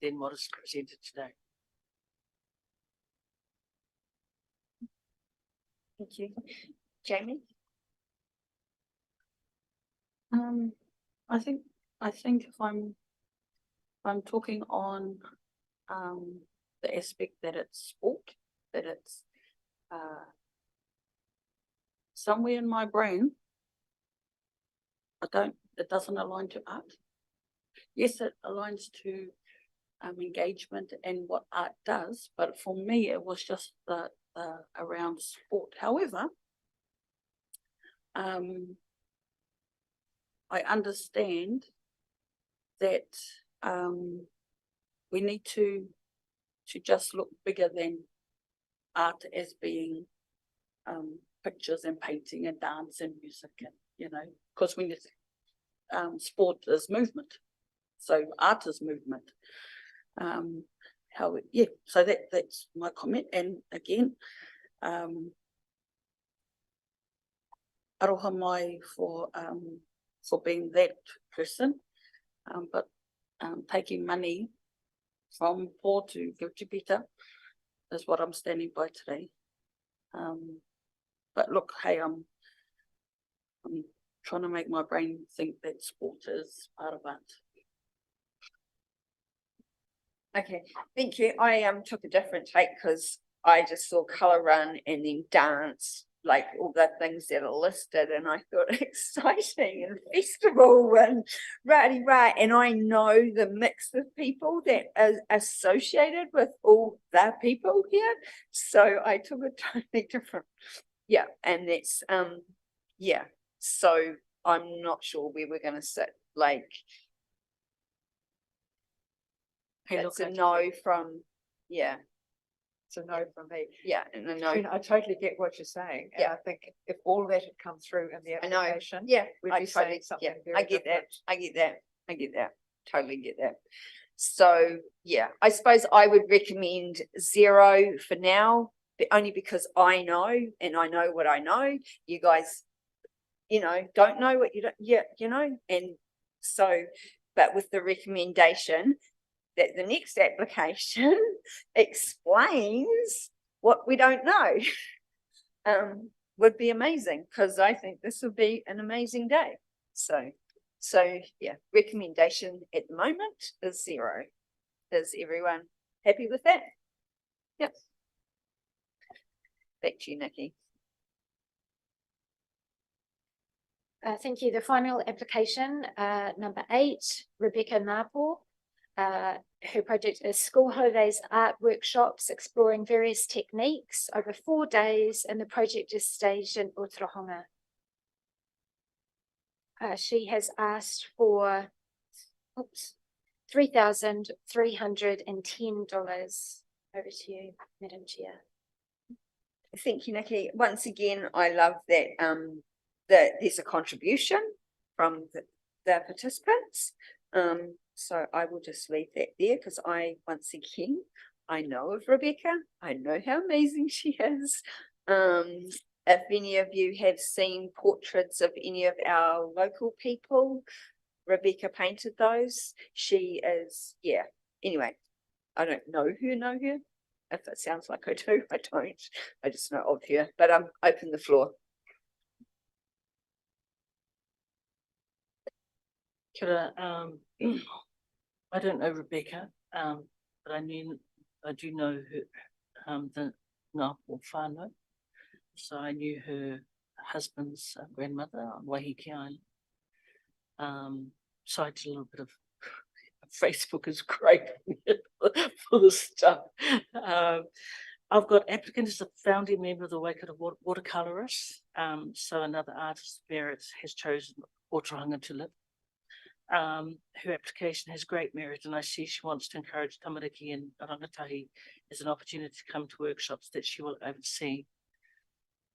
than what is presented today. Thank you. Jamie? I think if I'm talking on the aspect that it's sport, that it's somewhere in my brain, it doesn't align to art. Yes, it aligns to engagement and what art does, but for me it was just the around sport. However, I understand that we need to just look bigger than art as being pictures and painting and dance and music, and because we need sport is movement, so art is movement. So that's my comment. And again, aroha mai for being that person, but taking money from poor to give to better is what I'm standing by today. But look, hey, I'm trying to make my brain think that sport is part of art. Okay, thank you. I took a different take because I just saw colour run and then dance, like all the things that are listed, and I thought exciting and festival and right. And I know the mix of people that are associated with all the people here, so I took a totally different. Yeah, and that's yeah. So I'm not sure where we're going to sit. Like, Hey, it's look, a no from, yeah. It's a no from me. Yeah, and a no. I totally get what you're saying. And Yeah. I think if all that had come through in the I know. application, Yeah, we'd I be totally, saying something very I get that. different. I get that. Totally get that. So yeah, I suppose I would recommend 0 for now, but only because I know, and I know what I know. You guys, don't know what you don't. Yeah, and so, but with the recommendation that the next application explains what we don't know, would be amazing, because I think this would be an amazing day. So yeah, recommendation at the moment is 0. Is everyone happy with that? Yep. Back to you, Nikki. Thank you. The final application, number 8, Rebecca Napo. Her project is School Holidays Art Workshops exploring various techniques over 4 days, and the project is staged in Ōtorohanga. She has asked for $3,310. Over to you, Madam Chair. Thank you, Nikki. Once again, I love that that there's a contribution from the participants. So I will just leave that there, because once again, I know of Rebecca. I know how amazing she is. If any of you have seen portraits of any of our local people, Rebecca painted those. She is, yeah. Anyway, I don't know her. If it sounds like I do, I don't. I just know of her. But open the floor. Kia ora, I don't know Rebecca, but I do know her, the Ngāpo whānau. So I knew her husband's grandmother on Waiheke Island. So I did a little bit of Facebook is great for the stuff. I've got applicant as a founding member of the Waikato Watercolourists. So another artist merit has chosen Ōtorohanga to live. Her application has great merit, and I see she wants to encourage tamariki and rangatahi as an opportunity to come to workshops that she will oversee.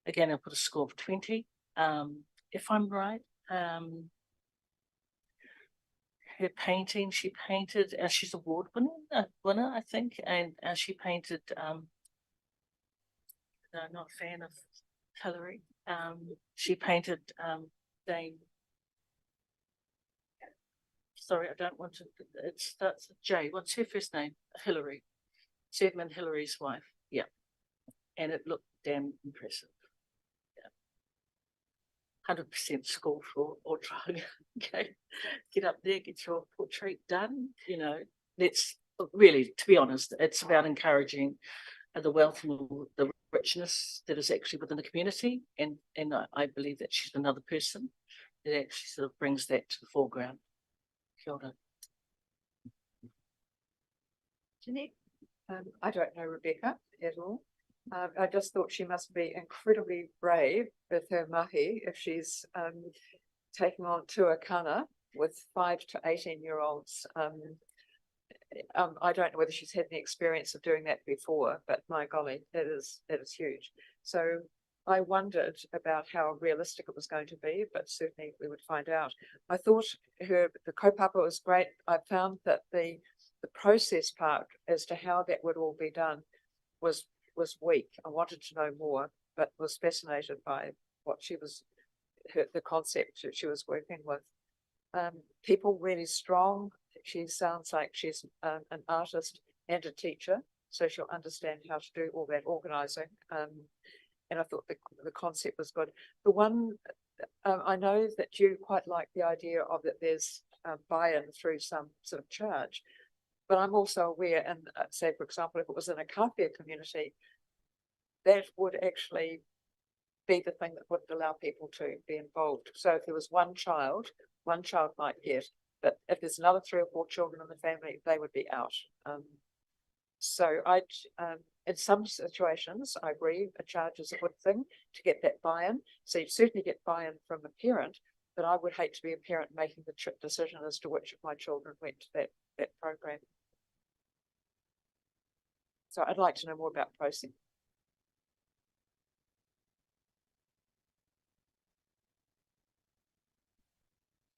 Again, I'll put a score of 20. If I'm right, her painting, she painted, she's award winner, I think, and she painted, no, not a fan of Hillary. She painted Dame. Sorry, I don't want to, it starts with J. What's her first name? Hillary. Sedman Hillary's wife. Yeah. And it looked damn impressive. 100% score for Ōtorohanga. Okay, get up there, get your portrait done. You know, let's really, to be honest, it's about encouraging the wealth and the richness that is actually within the community, and I believe that she's another person that actually sort of brings that to the foreground. Kia ora. Jeanette? I don't know Rebecca at all. I just thought she must be incredibly brave with her mahi if she's taking on tuakana with 5 to 18-year-olds. I don't know whether she's had any experience of doing that before, but my golly, that is huge. So I wondered about how realistic it was going to be, but certainly we would find out. I thought the kaupapa was great. I found that the process part as to how that would all be done was weak. I wanted to know more, but was fascinated by what she was, the concept that she was working with. People really strong. She sounds like she's an artist and a teacher, so she'll understand how to do all that organizing. And I thought the concept was good. The one, I know that you quite like the idea of that there's buy-in through some sort of charge, but I'm also aware, and say, for example, if it was in a kawhia community, that would actually be the thing that wouldn't allow people to be involved. So if there was one child might get, but if there's another 3 or 4 children in the family, they would be out. So in some situations, I agree, a charge is a good thing to get that buy-in. So you certainly get buy-in from a parent, but I would hate to be a parent making the decision as to which of my children went to that program. So I'd like to know more about processing.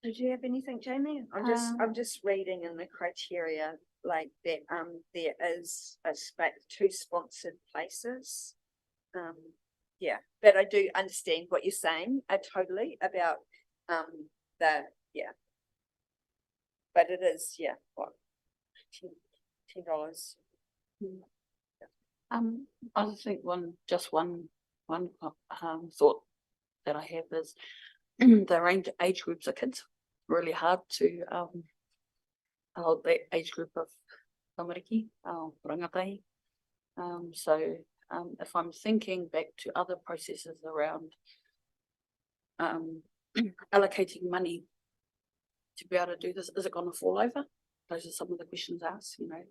Did you have anything, Jamie? I'm just reading in the criteria like that. There is a space, 2 sponsored places. Yeah, but I do understand what you're saying. Totally about but it is what $10. I think one thought that I have is the age groups of kids. Really hard to hold that age group of tamariki, rangatahi. So if I'm thinking back to other processes around allocating money to be able to do this, is it going to fall over? Those are some of the questions asked. You know,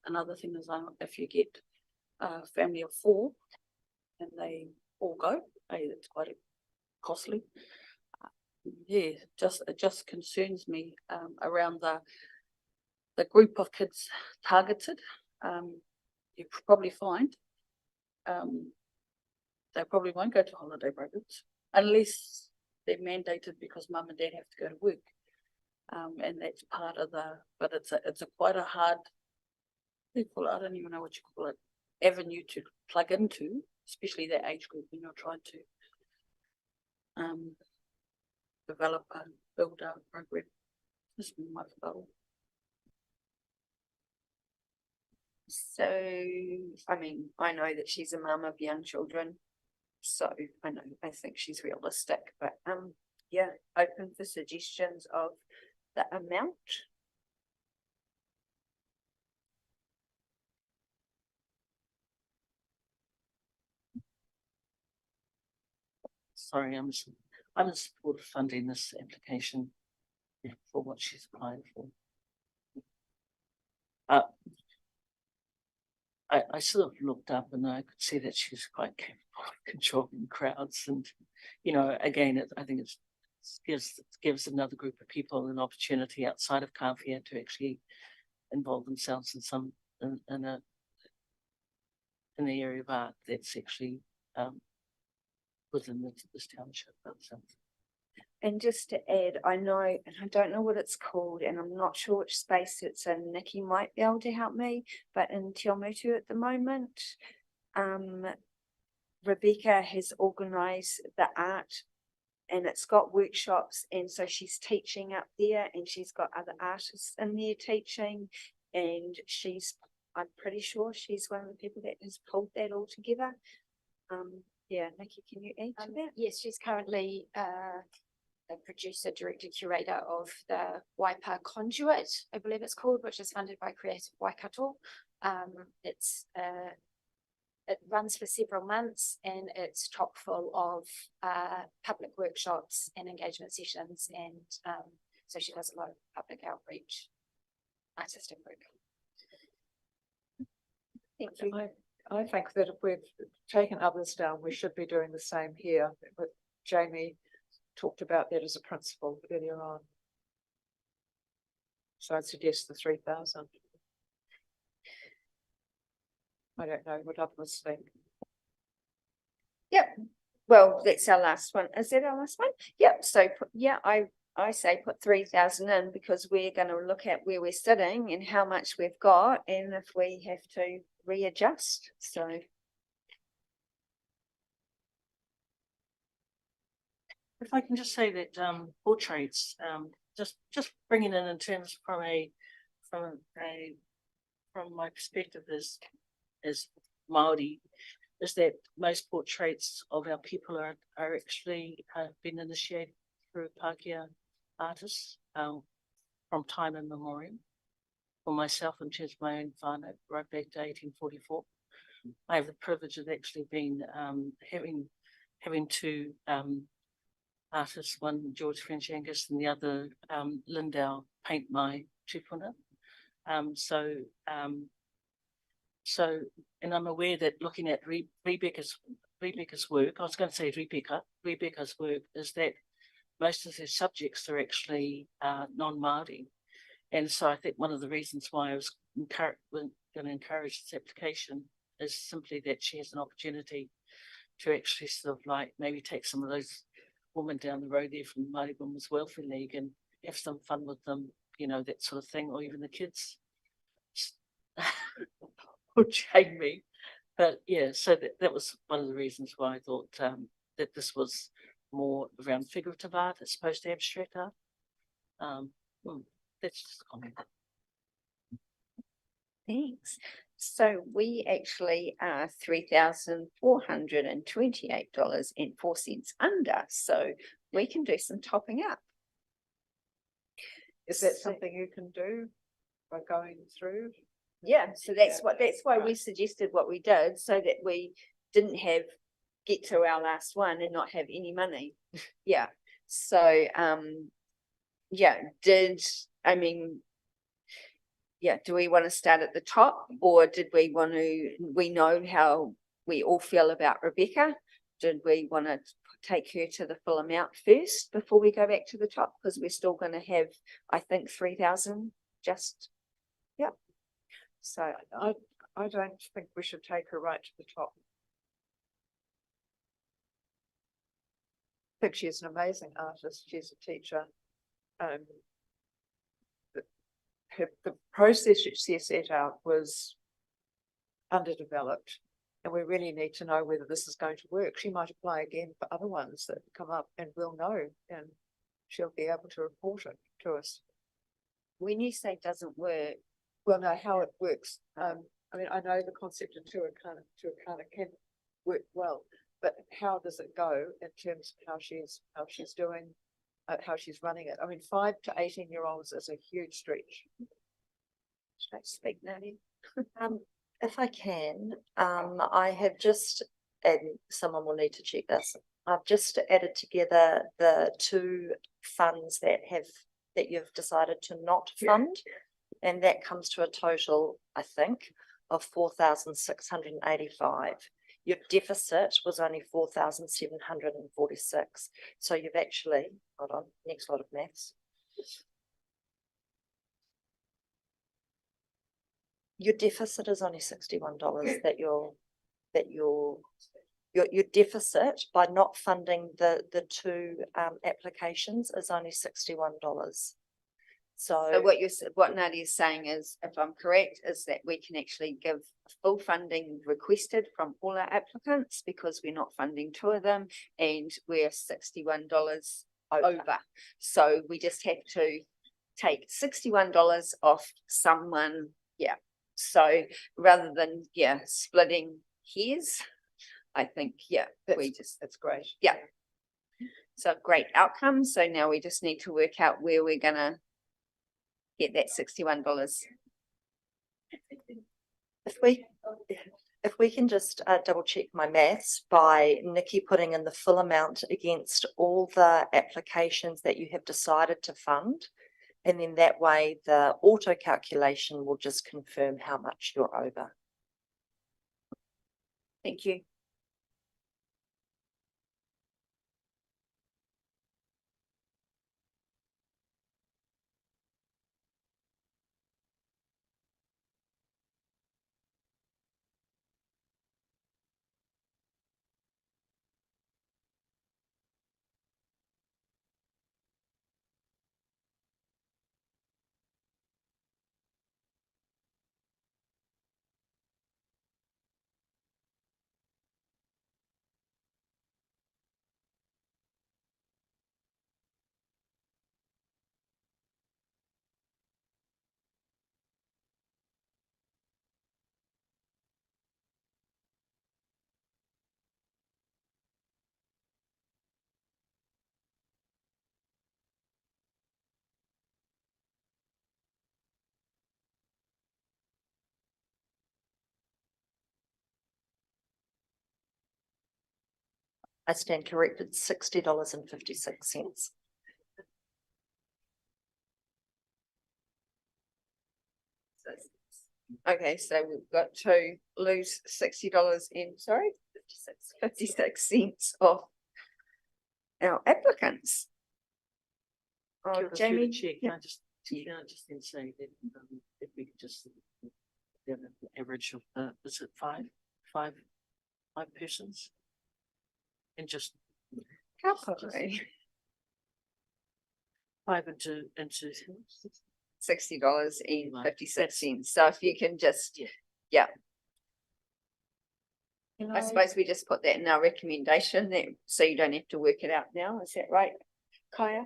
another thing is if you get a family of 4 and they all go, it's quite costly. Yeah, it just concerns me around the group of kids targeted. You probably find they probably won't go to holiday programs unless they're mandated because mum and dad have to go to work, and that's part of but it's a quite a hard, I don't even know what you call it, avenue to plug into, especially that age group when you're trying to develop and build a program. This is my goal. So, I mean, I know that she's a mum of young children, so I think she's realistic, but yeah, open for suggestions of the amount. sorry, I'm in support of funding this application for what she's applying for. I sort of looked up and I could see that she's quite capable of controlling crowds, and again, I think it gives another group of people an opportunity outside of Kāwhia to actually involve themselves in the area of art that's actually within this township. And just to add, I know, and I don't know what it's called, and I'm not sure which space it's in. Nikki might be able to help me, but in Te Awamutu at the moment, Rebecca has organised the art, and it's got workshops, and so she's teaching up there, and she's got other artists in there teaching, and I'm pretty sure she's one of the people that has pulled that all together. Yeah, Nikki, can you add to that? Yes, she's currently the producer, director, curator of the Waipa Conduit, I believe it's called, which is funded by Creative Waikato. It runs for several months and it's chock full of public workshops and engagement sessions, and so she does a lot of public outreach, artistic work. Thank you. I think that if we've taken others down, we should be doing the same here. But Jamie talked about that as a principle earlier on. So I'd suggest the 3,000. I don't know what others think. Yep. Well, that's our last one. Is that our last one? Yep. So I say put 3,000 in, because we're going to look at where we're sitting and how much we've got, and if we have to readjust. So If I can just say that portraits, just bringing in terms from my perspective as Māori, is that most portraits of our people are actually been initiated through Pākehā artists from time immemorial. For myself, in terms of my own whānau, right back to 1844, I have the privilege of actually being having two artists, one George French Angus and the other Lindau, paint my tupuna. So, and I'm aware that looking at Rebecca's work, I was going to say Rebecca's work, is that most of their subjects are actually non-Māori. And so I think one of the reasons why I was going to encourage this application is simply that she has an opportunity to actually sort of like maybe take some of those women down the road there from the Māori Women's Welfare League and have some fun with them, that sort of thing, or even the kids. Or Jamie. But yeah, so that was one of the reasons why I thought that this was more around figurative art as opposed to abstract art. That's just a comment. thanks. So we actually are $3,428.04 under. So we can do some topping up. Is that something you can do by going through? Yeah, so that's why we suggested what we did, so that we didn't get to our last one and not have any money. Yeah. So do we want to start at the top, or did we know how we all feel about Rebecca? Did we want to take her to the full amount first before we go back to the top? Because we're still going to have, I think, 3,000 just, yep. So I don't think we should take her right to the top. I think she's an amazing artist. She's a teacher. The process she set out was underdeveloped, and we really need to know whether this is going to work. She might apply again for other ones that come up, and we'll know, and she'll be able to report it to us. when you say doesn't work, Well, know how it works. I mean, I know the concept of Tuakana can work well, but how does it go in terms of how she's doing, how she's running it? I mean, 5 to 18-year-olds is a huge stretch. should I speak now? If I can, I have just, and someone will need to check this, I've just added together the two funds that you've decided to not fund. And that comes to a total, I think, of 4,685. Your deficit was only 4,746. So you've actually, hold on, next lot of maths. Your deficit is only $61 your deficit by not funding the two applications is only $61. So So what Nadia is saying is, if I'm correct, is that we can actually give full funding requested from all our applicants because we're not funding two of them and we're $61 over. So we just have to take $61 off someone. Yeah. So rather than, splitting hairs, I think, That's great. Yeah. So great outcome. So now we just need to work out where we're gonna get that $61. If we can just double check my maths by Nikki putting in the full amount against all the applications that you have decided to fund. And then that way the auto calculation will just confirm how much you're over. Thank you. I stand corrected, $60.56. Okay, so we've got to lose $60 in, sorry, 56 cents off our applicants. Oh, Through the Jamie, chair, yeah. can I just then say that, if we could just, have an average of, is it five persons? And just Calculate. five into $60 and Right, 56 that's- cents. So if you can just, Yeah. I suppose we just put that in our recommendation that, so you don't have to work it out now. Is that right, Kaya?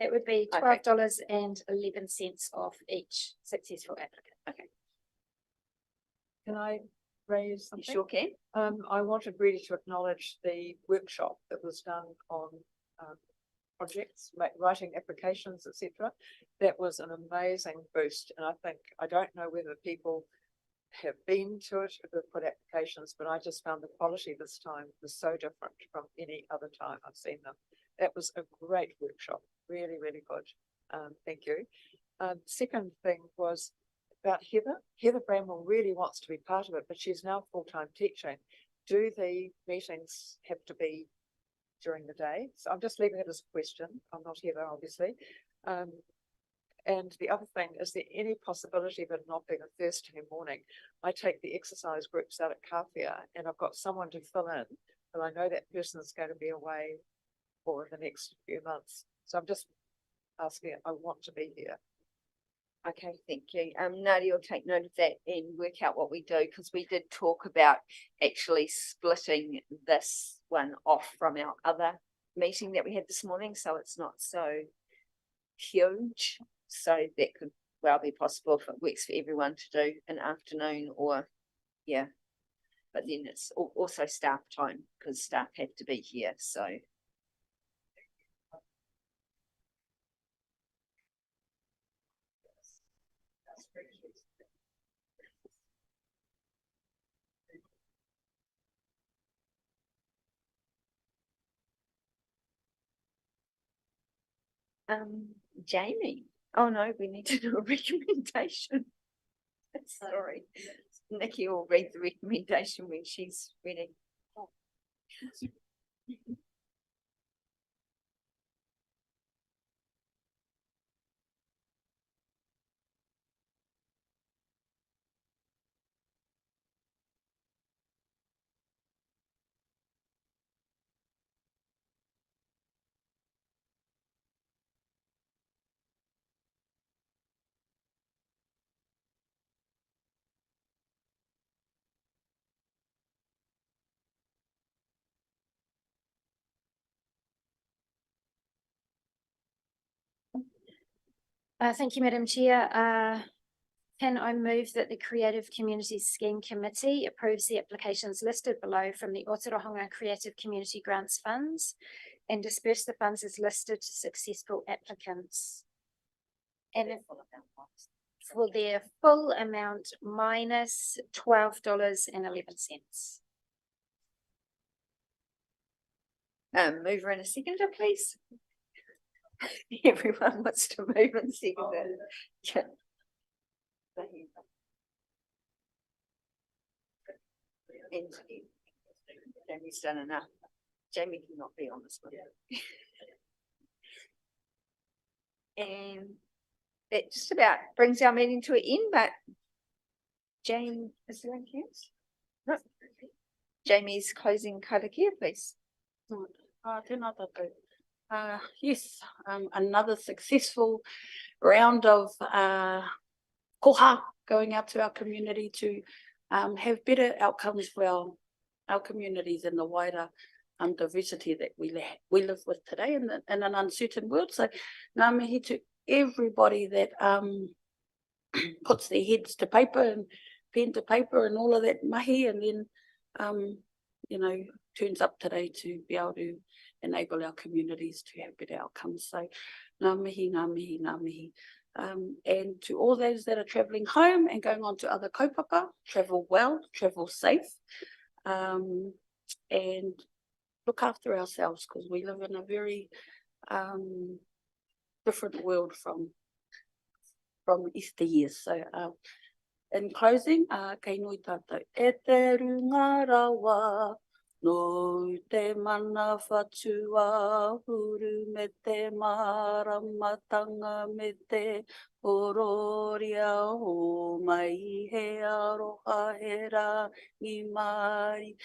It would be Okay. $12.11 off each successful applicant. Okay, Can I raise you something? sure can. I wanted really to acknowledge the workshop that was done on projects, writing applications, etc. That was an amazing boost, and I don't know whether people have been to it, or have put applications, but I just found the quality this time was so different from any other time I've seen them. That was a great workshop, really, really good. Thank you. Second thing was about Heather. Heather Bramwell really wants to be part of it, but she's now full-time teaching. Do the meetings have to be during the day? So I'm just leaving it as a question. I'm not Heather, obviously. And the other thing, is there any possibility of it not being a Thursday morning? I take the exercise groups out at Kawhia and I've got someone to fill in, but I know that person is going to be away for the next few months. So I'm just asking, I want to be here. Okay, thank you. Nadia will take note of that and work out what we do, because we did talk about actually splitting this one off from our other meeting that we had this morning, so it's not so huge. So that could well be possible if it works for everyone to do an afternoon or, but then it's also staff time because staff have to be here, so. Jamie. Oh no, we need to do a recommendation. Sorry. Nikki will read the recommendation when she's ready. Thank you, Madam Chair. Can I move that the Creative Communities Scheme Committee approves the applications listed below from the Ōtorohanga Creative Community Grants Funds and disperse the funds as listed to successful applicants? And for their full amount minus $12.11. Mover and a seconder, please. Everyone wants to move and second it. Yeah. And Jamie's done enough. Jamie cannot be on this one. And that just about brings our meeting to an end, but Jane, is there anything else? No. Jamie's closing karakia, please. Tēnā tātou. Yes, another successful round of koha going out to our community to have better outcomes for our communities and the wider diversity that we live with today in an uncertain world. So ngā mihi to everybody that puts their heads to paper and pen to paper and all of that mahi, and then turns up today to be able to enable our communities to have better outcomes. So ngā mihi, ngā mihi, ngā mihi. And to all those that are travelling home and going on to other kaupapa, travel well, travel safe, and look after ourselves, because we live in a very different world from yesteryears. So in closing, kei nui tātou e te runga rawa, no te mana whatua, huru me te maramatanga me te ororia o mai he aroha he rā i mai.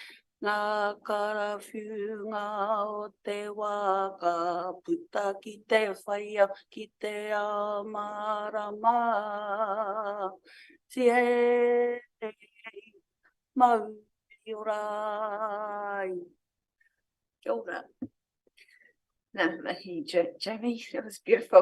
Ngā karawhiunga o te waka, puta ki te whaia ki te amarama. Si he mau i orai. Kia ora. Ngā mihi, Jamie, that was beautiful.